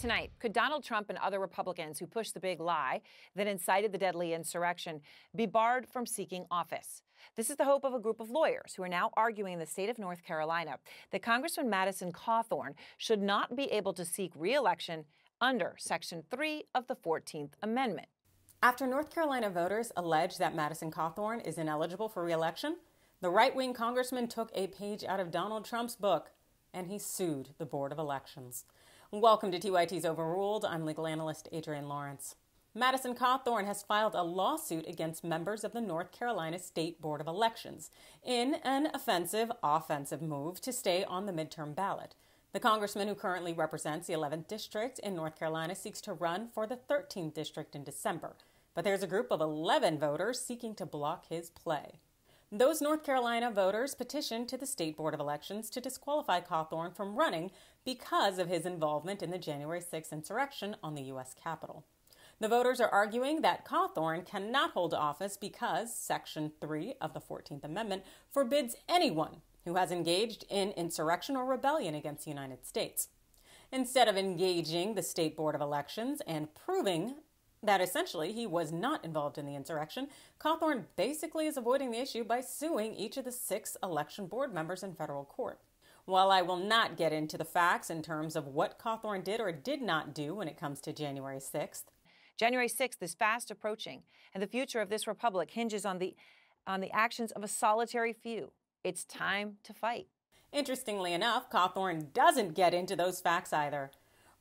Tonight, could Donald Trump and other Republicans who pushed the big lie that incited the deadly insurrection be barred from seeking office? This is the hope of a group of lawyers who are now arguing in the state of North Carolina that Congressman Madison Cawthorn should not be able to seek re-election under Section 3 of the 14th Amendment. After North Carolina voters allege that Madison Cawthorn is ineligible for re-election, the right-wing congressman took a page out of Donald Trump's book and he sued the Board of Elections. Welcome to TYT's Overruled. I'm legal analyst Adrienne Lawrence. Madison Cawthorn has filed a lawsuit against members of the North Carolina State Board of Elections in an offensive move to stay on the midterm ballot. The congressman, who currently represents the 11th district in North Carolina, seeks to run for the 13th district in December. But there's a group of 11 voters seeking to block his play. Those North Carolina voters petitioned to the State Board of Elections to disqualify Cawthorn from running because of his involvement in the January 6th insurrection on the U.S. Capitol. The voters are arguing that Cawthorn cannot hold office because Section 3 of the 14th Amendment forbids anyone who has engaged in insurrection or rebellion against the United States. Instead of engaging the State Board of Elections and proving that essentially he was not involved in the insurrection, Cawthorn basically is avoiding the issue by suing each of the 6 election board members in federal court. While I will not get into the facts in terms of what Cawthorn did or did not do when it comes to January 6th. January 6th is fast approaching, and the future of this republic hinges on the actions of a solitary few. It's time to fight. Interestingly enough, Cawthorn doesn't get into those facts either.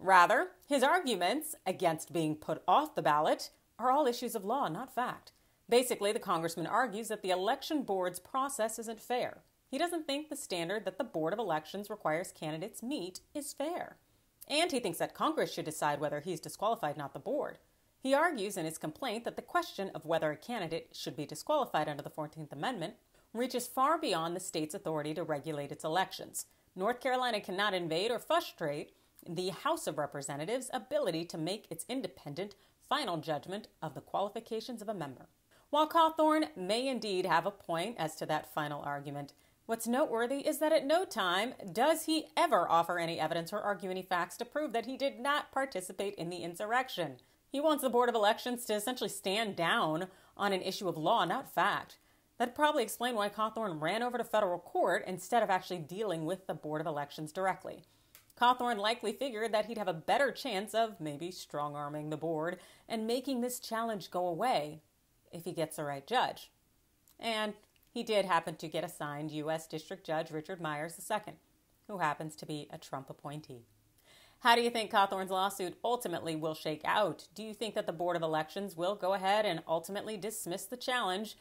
Rather, his arguments against being put off the ballot are all issues of law, not fact. Basically, the congressman argues that the election board's process isn't fair. He doesn't think the standard that the Board of Elections requires candidates meet is fair. And he thinks that Congress should decide whether he's disqualified, not the board. He argues in his complaint that the question of whether a candidate should be disqualified under the 14th Amendment reaches far beyond the state's authority to regulate its elections. North Carolina cannot invade or frustrate the House of Representatives' ability to make its independent, final judgment of the qualifications of a member. While Cawthorn may indeed have a point as to that final argument, what's noteworthy is that at no time does he ever offer any evidence or argue any facts to prove that he did not participate in the insurrection. He wants the Board of Elections to essentially stand down on an issue of law, not fact. That'd probably explain why Cawthorn ran over to federal court instead of actually dealing with the Board of Elections directly. Cawthorn likely figured that he'd have a better chance of maybe strong-arming the board and making this challenge go away if he gets the right judge. And he did happen to get assigned U.S. District Judge Richard Myers II, who happens to be a Trump appointee. How do you think Cawthorn's lawsuit ultimately will shake out? Do you think that the Board of Elections will go ahead and ultimately dismiss the challenge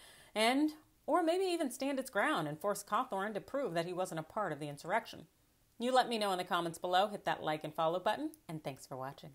or maybe even stand its ground and force Cawthorn to prove that he wasn't a part of the insurrection? You let me know in the comments below. Hit that like and follow button, and thanks for watching.